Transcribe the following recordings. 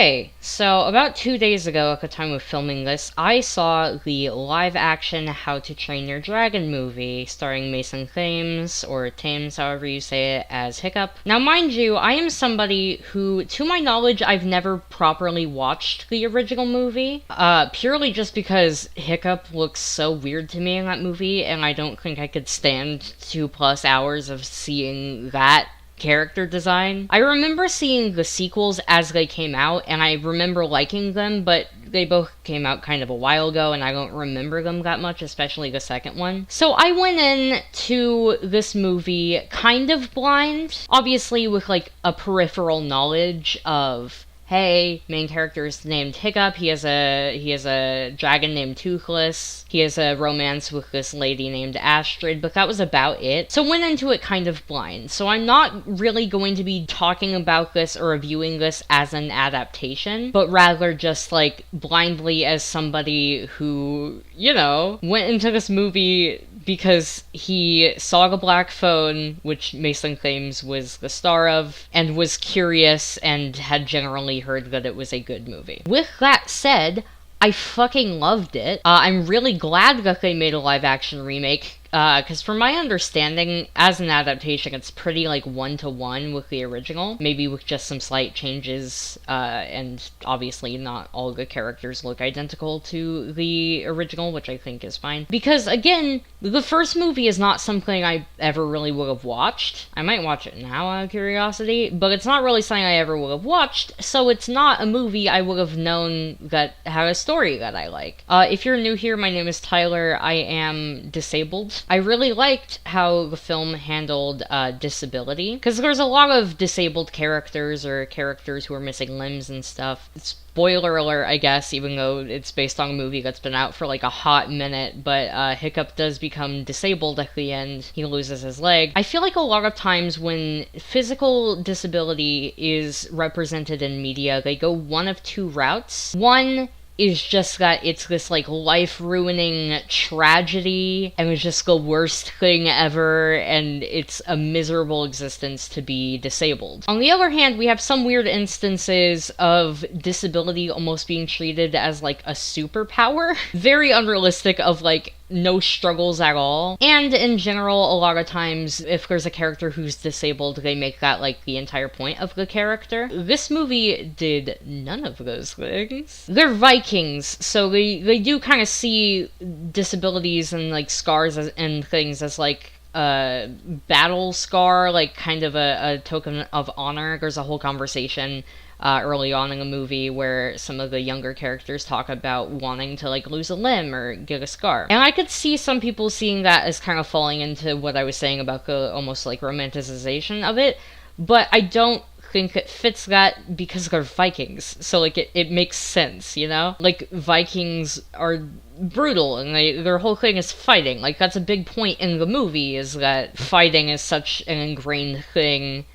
Okay, so about 2 days ago at the time of filming this, I saw the live-action How to Train Your Dragon movie starring Mason Thames, or Thames, however you say it, as Hiccup. Now mind you, I am somebody who, to my knowledge, I've never properly watched the original movie, purely just because Hiccup looks so weird to me in that movie, and I don't think I could stand 2+ hours of seeing that character design. I remember seeing the sequels as they came out, and I remember liking them, but they both came out kind of a while ago, and I don't remember them that much, especially the second one. So I went in to this movie kind of blind, obviously with like a peripheral knowledge of, hey, main character is named Hiccup, he has a dragon named Toothless, he has a romance with this lady named Astrid, but that was about it. So went into it kind of blind. So I'm not really going to be talking about this or reviewing this as an adaptation, but rather just like blindly as somebody who, went into this movie because he saw the black phone, which Mason Thames was the star of, and was curious and had generally heard that it was a good movie. With that said, I fucking loved it. I'm really glad that they made a live-action remake, because from my understanding, as an adaptation, it's pretty, like, 1-to-1 with the original. Maybe with just some slight changes, and obviously not all the characters look identical to the original, which I think is fine. Because, again, the first movie is not something I ever really would have watched. I might watch it now out of curiosity, but it's not really something I ever would have watched, so it's not a movie I would have known that had a story that I like. If you're new here, my name is Tyler. I am disabled. I really liked how the film handled disability, because there's a lot of disabled characters or characters who are missing limbs and stuff. Spoiler alert, I guess, even though it's based on a movie that's been out for like a hot minute, but Hiccup does become disabled at the end. He loses his leg. I feel like a lot of times when physical disability is represented in media, they go one of two routes. One is just that it's this, like, life-ruining tragedy, and it's just the worst thing ever, and it's a miserable existence to be disabled. On the other hand, we have some weird instances of disability almost being treated as, like, a superpower. Very unrealistic of, like, no struggles at all. And in general, a lot of times, if there's a character who's disabled, they make that, like, the entire point of the character. This movie did none of those things. They're Vikings, so they do kind of see disabilities and, like, scars and things as, like, a battle scar, like, kind of a token of honor. There's a whole conversation early on in the movie where some of the younger characters talk about wanting to, like, lose a limb or get a scar. And I could see some people seeing that as kind of falling into what I was saying about the almost, like, romanticization of it, but I don't think it fits that because they're Vikings. So, like, it makes sense, Like, Vikings are brutal, and their whole thing is fighting. Like, that's a big point in the movie, is that fighting is such an ingrained thing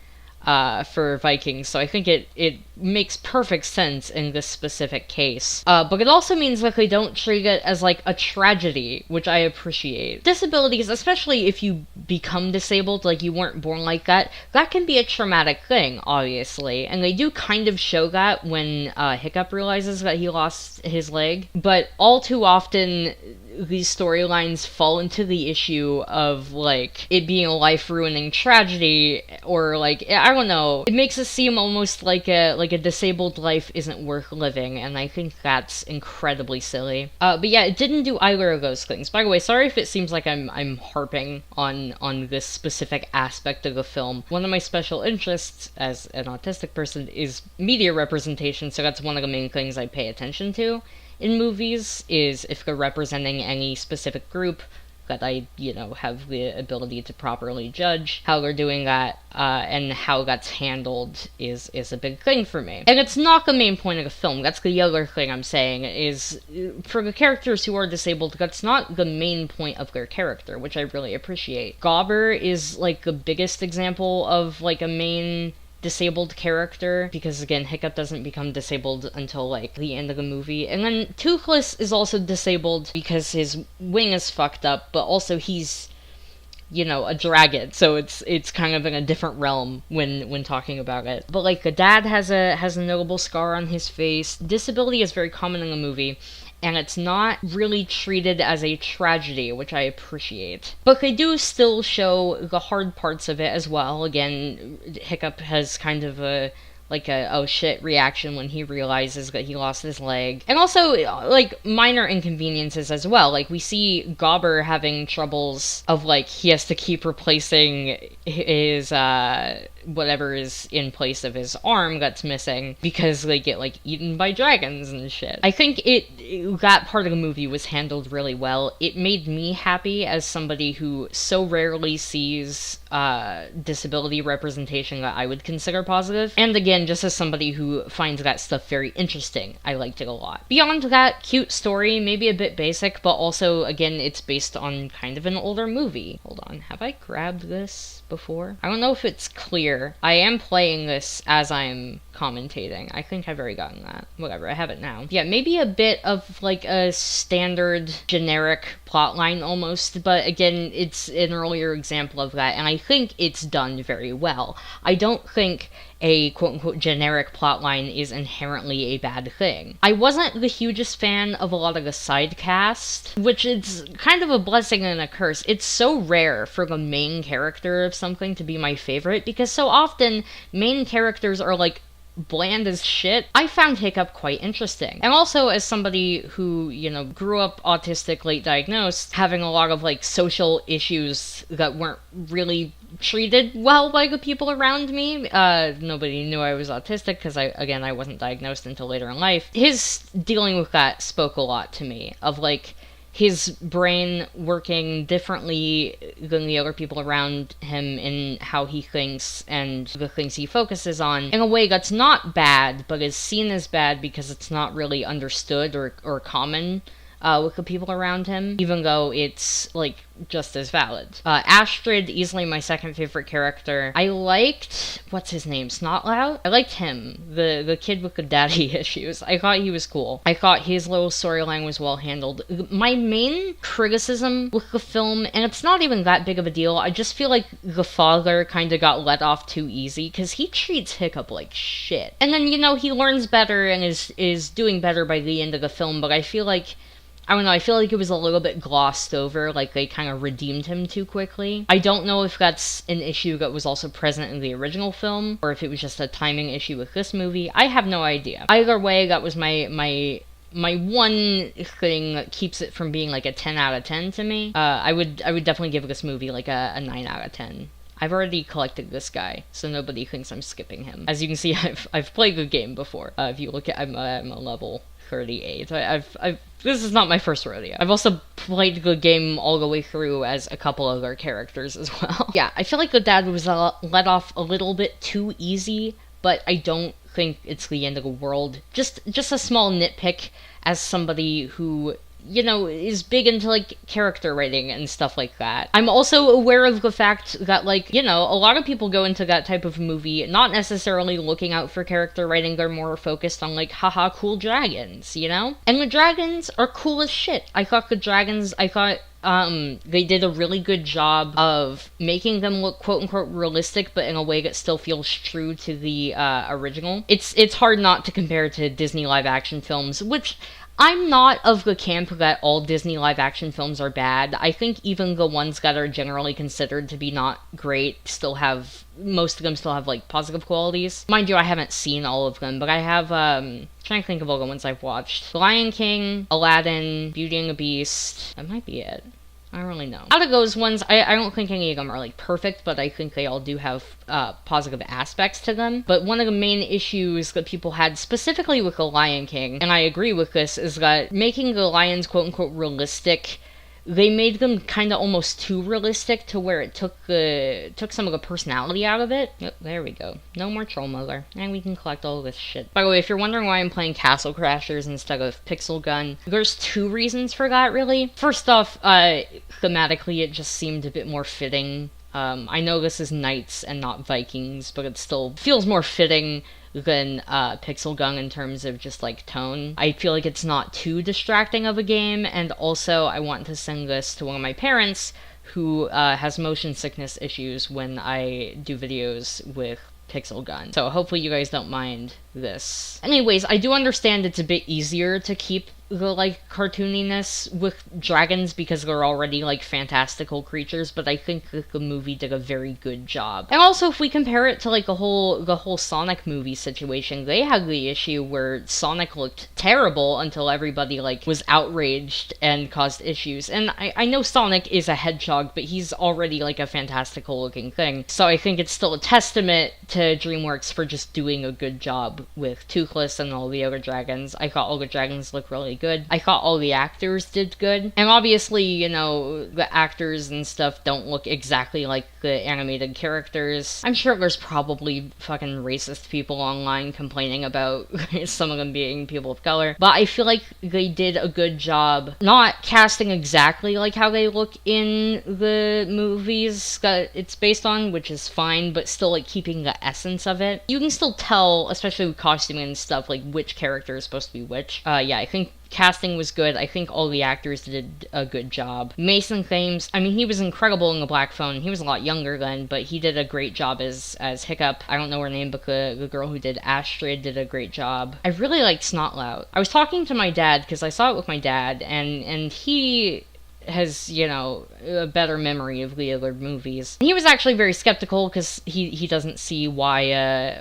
for Vikings, so I think it makes perfect sense in this specific case. But it also means that they don't treat it as, like, a tragedy, which I appreciate. Disabilities, especially if you become disabled, like you weren't born like that can be a traumatic thing, obviously, and they do kind of show that when Hiccup realizes that he lost his leg, but all too often these storylines fall into the issue of, like, it being a life-ruining tragedy, or, like, I don't know, it makes it seem almost like a disabled life isn't worth living, and I think that's incredibly silly. But yeah, it didn't do either of those things. By the way, sorry if it seems like I'm harping on this specific aspect of the film. One of my special interests as an autistic person is media representation, so that's one of the main things I pay attention to in movies, is if they're representing any specific group that I, have the ability to properly judge how they're doing that, and how that's handled is a big thing for me. And it's not the main point of the film. That's the other thing I'm saying, is for the characters who are disabled, that's not the main point of their character, which I really appreciate. Gobber is, like, the biggest example of, like, a main disabled character, because again, Hiccup doesn't become disabled until, like, the end of the movie. And then Toothless is also disabled because his wing is fucked up, but also he's a dragon, so it's kind of in a different realm when talking about it. But like, the dad has a notable scar on his face. Disability is very common in the movie, and it's not really treated as a tragedy, which I appreciate. But they do still show the hard parts of it as well. Again, Hiccup has kind of a oh shit reaction when he realizes that he lost his leg. And also, like, minor inconveniences as well. Like, we see Gobber having troubles of, like, he has to keep replacing his, whatever is in place of his arm that's missing because they get, like, eaten by dragons and shit. I think that part of the movie was handled really well. It made me happy as somebody who so rarely sees disability representation that I would consider positive. And again, just as somebody who finds that stuff very interesting, I liked it a lot. Beyond that, cute story, maybe a bit basic, but also, again, it's based on kind of an older movie. Hold on, have I grabbed this before? I don't know if it's clear. I am playing this as I'm commentating. I think I've already gotten that. Whatever, I have it now. Yeah, maybe a bit of like a standard generic plotline almost, but again, it's an earlier example of that, and I think it's done very well. I don't think a quote-unquote generic plotline is inherently a bad thing. I wasn't the hugest fan of a lot of the side cast, which is kind of a blessing and a curse. It's so rare for the main character of something to be my favorite, because so often main characters are like bland as shit. I found Hiccup quite interesting. And also, as somebody who, grew up autistic, late diagnosed, having a lot of, like, social issues that weren't really treated well by the people around me. Nobody knew I was autistic because I wasn't diagnosed until later in life. His dealing with that spoke a lot to me, of, like, his brain working differently than the other people around him in how he thinks and the things he focuses on, in a way that's not bad, but is seen as bad because it's not really understood or common with the people around him, even though it's, like, just as valid. Astrid, easily my second favorite character. I liked, what's his name, Snotlout? I liked him, the kid with the daddy issues. I thought he was cool. I thought his little storyline was well handled. My main criticism with the film, and it's not even that big of a deal, I just feel like the father kind of got let off too easy, because he treats Hiccup like shit. And then, he learns better and is doing better by the end of the film, but I feel like it was a little bit glossed over, like they kind of redeemed him too quickly. I don't know if that's an issue that was also present in the original film, or if it was just a timing issue with this movie. I have no idea. Either way, that was my one thing that keeps it from being like a 10 out of 10 to me. I would definitely give this movie like a 9 out of 10. I've already collected this guy, so nobody thinks I'm skipping him. As you can see, I've played the game before. If you look at, I'm a level 38. This is not my first rodeo. I've also played the game all the way through as a couple other characters as well. Yeah, I feel like the dad was let off a little bit too easy, but I don't think it's the end of the world. Just a small nitpick as somebody who, is big into, like, character writing and stuff like that. I'm also aware of the fact that, like, a lot of people go into that type of movie not necessarily looking out for character writing. They're more focused on, like, haha, cool dragons, And the dragons are cool as shit. I thought they did a really good job of making them look quote-unquote realistic, but in a way that still feels true to the original. It's hard not to compare to Disney live-action films, which I'm not of the camp that all Disney live-action films are bad. I think even the ones that are generally considered to be not great most of them still have, like, positive qualities. Mind you, I haven't seen all of them, but I have, trying to think of all the ones I've watched. The Lion King, Aladdin, Beauty and the Beast. That might be it. I don't really know. Out of those ones, I don't think any of them are, like, perfect, but I think they all do have positive aspects to them. But one of the main issues that people had, specifically with The Lion King, and I agree with this, is that making the lions quote-unquote realistic, they made them kind of almost too realistic to where it took some of the personality out of it. Yep, there we go. No more Troll Mother. And we can collect all of this shit. By the way, if you're wondering why I'm playing Castle Crashers instead of Pixel Gun, there's two reasons for that, really. First off, thematically, it just seemed a bit more fitting. I know this is Knights and not Vikings, but it still feels more fitting than Pixel Gun in terms of just, like, tone. I feel like it's not too distracting of a game, and also I want to send this to one of my parents who has motion sickness issues when I do videos with pixel gun. So hopefully you guys don't mind this. Anyways, I do understand it's a bit easier to keep the, like, cartooniness with dragons because they're already, like, fantastical creatures, but I think that the movie did a very good job. And also, if we compare it to, like, the whole Sonic movie situation, they had the issue where Sonic looked terrible until everybody, like, was outraged and caused issues. And I know Sonic is a hedgehog, but he's already, like, a fantastical looking thing. So I think it's still a testament to DreamWorks for just doing a good job with Toothless and all the other dragons. I thought all the dragons looked really good. I thought all the actors did good. And obviously, you know, the actors and stuff don't look exactly like the animated characters. I'm sure there's probably fucking racist people online complaining about some of them being people of color, but I feel like they did a good job not casting exactly like how they look in the movies that it's based on, which is fine, but still, like, keeping the essence of it. You can still tell, especially with costuming and stuff, like, which character is supposed to be which. Yeah, I think casting was good. I think all the actors did a good job. Mason Thames, I mean, he was incredible in The Black Phone. He was a lot younger then, but he did a great job as Hiccup. I don't know her name, but the girl who did Astrid did a great job. I really liked Snotlout. I was talking to my dad, because I saw it with my dad, and he has, you know, a better memory of the other movies. He was actually very skeptical because he doesn't see why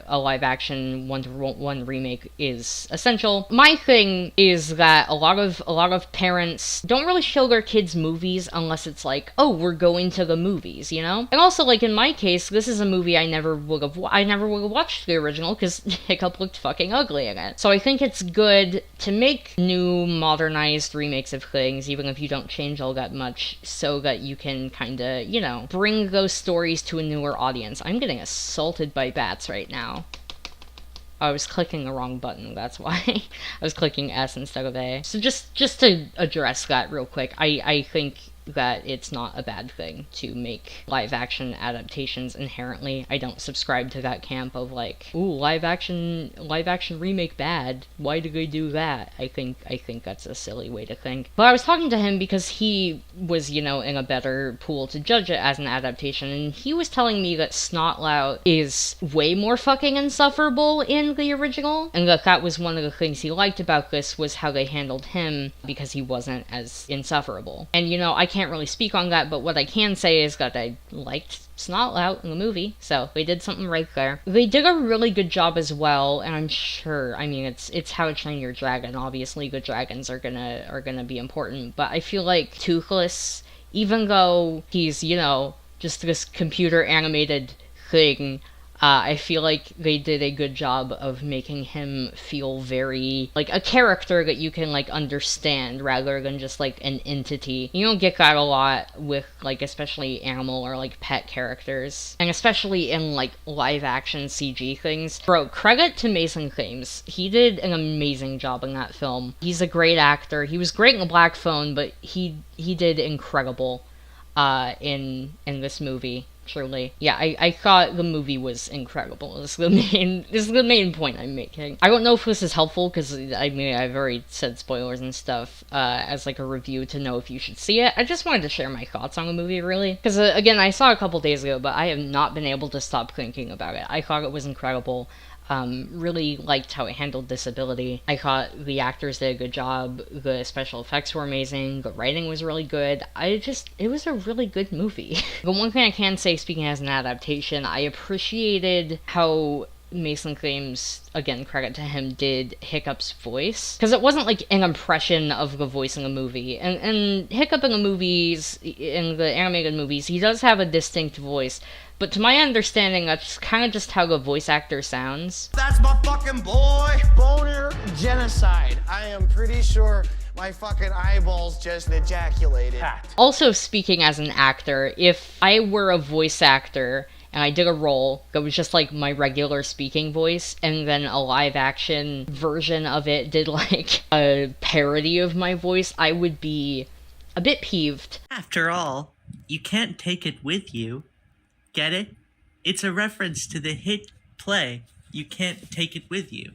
a live-action one-to-one remake is essential. My thing is that a lot of parents don't really show their kids movies unless it's like, oh, we're going to the movies, you know? And also, like, in my case, this is a movie I never would have watched the original because Hiccup looked fucking ugly in it. So I think it's good to make new, modernized remakes of things, even if you don't change all that much, so that you can kind of, you know, bring those stories to a newer audience. I'm getting assaulted by bats right now. I was clicking the wrong button, that's why. I was clicking S instead of A. So just to address that real quick, I think that it's not a bad thing to make live-action adaptations inherently. I don't subscribe to that camp of, like, ooh, live-action remake bad. Why do they do that? I think that's a silly way to think. But I was talking to him because he was, you know, in a better pool to judge it as an adaptation, and he was telling me that Snotlout is way more fucking insufferable in the original, and that was one of the things he liked about this, was how they handled him, because he wasn't as insufferable. And, you know, I can't really speak on that, but what I can say is that I liked Snotlout in the movie, so they did something right there. They did a really good job as well, and I'm sure, I mean, it's How to Train Your Dragon. Obviously, good dragons are gonna be important, but I feel like Toothless, even though he's, you know, just this computer animated thing, I feel like they did a good job of making him feel very, like, a character that you can, like, understand, rather than just, like, an entity. You don't get that a lot with, like, especially animal or, like, pet characters. And especially in, like, live-action CG things. Bro, credit to Mason Thames. He did an amazing job in that film. He's a great actor. He was great in The Black Phone, but he did incredible in this movie. Truly. Yeah, I thought the movie was incredible. This is the main point I'm making. I don't know if this is helpful, because, I mean, I've already said spoilers and stuff, as, like, a review to know if you should see it. I just wanted to share my thoughts on the movie, really. Because, again, I saw it a couple days ago, but I have not been able to stop thinking about it. I thought it was incredible. Really liked how it handled disability. I thought the actors did a good job, the special effects were amazing, the writing was really good. It was a really good movie. The one thing I can say, speaking as an adaptation, I appreciated how Mason Thames, again, credit to him, did Hiccup's voice. Because it wasn't, like, an impression of the voice in the movie. And Hiccup in the movies, in the animated movies, he does have a distinct voice. But to my understanding, that's kind of just how the voice actor sounds. That's my fucking boy! Boner genocide. I am pretty sure my fucking eyeballs just ejaculated. Also, speaking as an actor, if I were a voice actor and I did a role that was just like my regular speaking voice, and then a live action version of it did like a parody of my voice, I would be a bit peeved. After all, you can't take it with you. Get it? It's a reference to the hit play, You Can't Take It With You.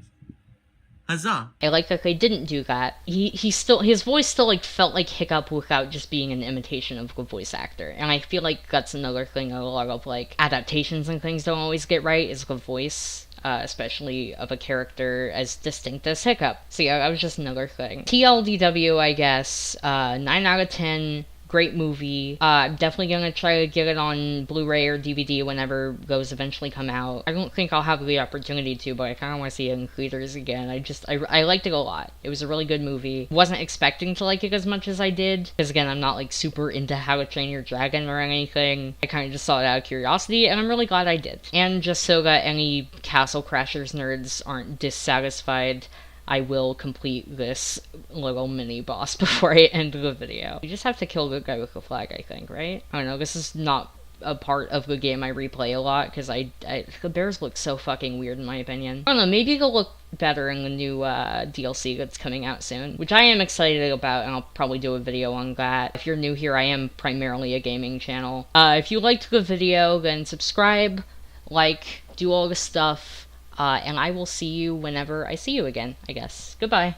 Huzzah. I like that they didn't do that. His voice still like felt like Hiccup without just being an imitation of the voice actor. And I feel like that's another thing a lot of like adaptations and things don't always get right, is the voice. Especially of a character as distinct as Hiccup. So yeah, that was just another thing. TLDW, I guess. 9 out of 10. Great movie. I'm definitely gonna try to get it on Blu-ray or DVD whenever those eventually come out. I don't think I'll have the opportunity to, but I kind of want to see it in theaters again. I liked it a lot. It was a really good movie. Wasn't expecting to like it as much as I did, because again, I'm not like super into How to Train Your Dragon or anything. I kind of just saw it out of curiosity, and I'm really glad I did. And just so that any Castle Crashers nerds aren't dissatisfied, I will complete this little mini boss before I end the video. You just have to kill the guy with the flag, I think, right? I don't know, this is not a part of the game I replay a lot, because the bears look so fucking weird in my opinion. I don't know, maybe they'll look better in the new DLC that's coming out soon, which I am excited about, and I'll probably do a video on that. If you're new here, I am primarily a gaming channel. If you liked the video, then subscribe, like, do all the stuff, and I will see you whenever I see you again, I guess. Goodbye.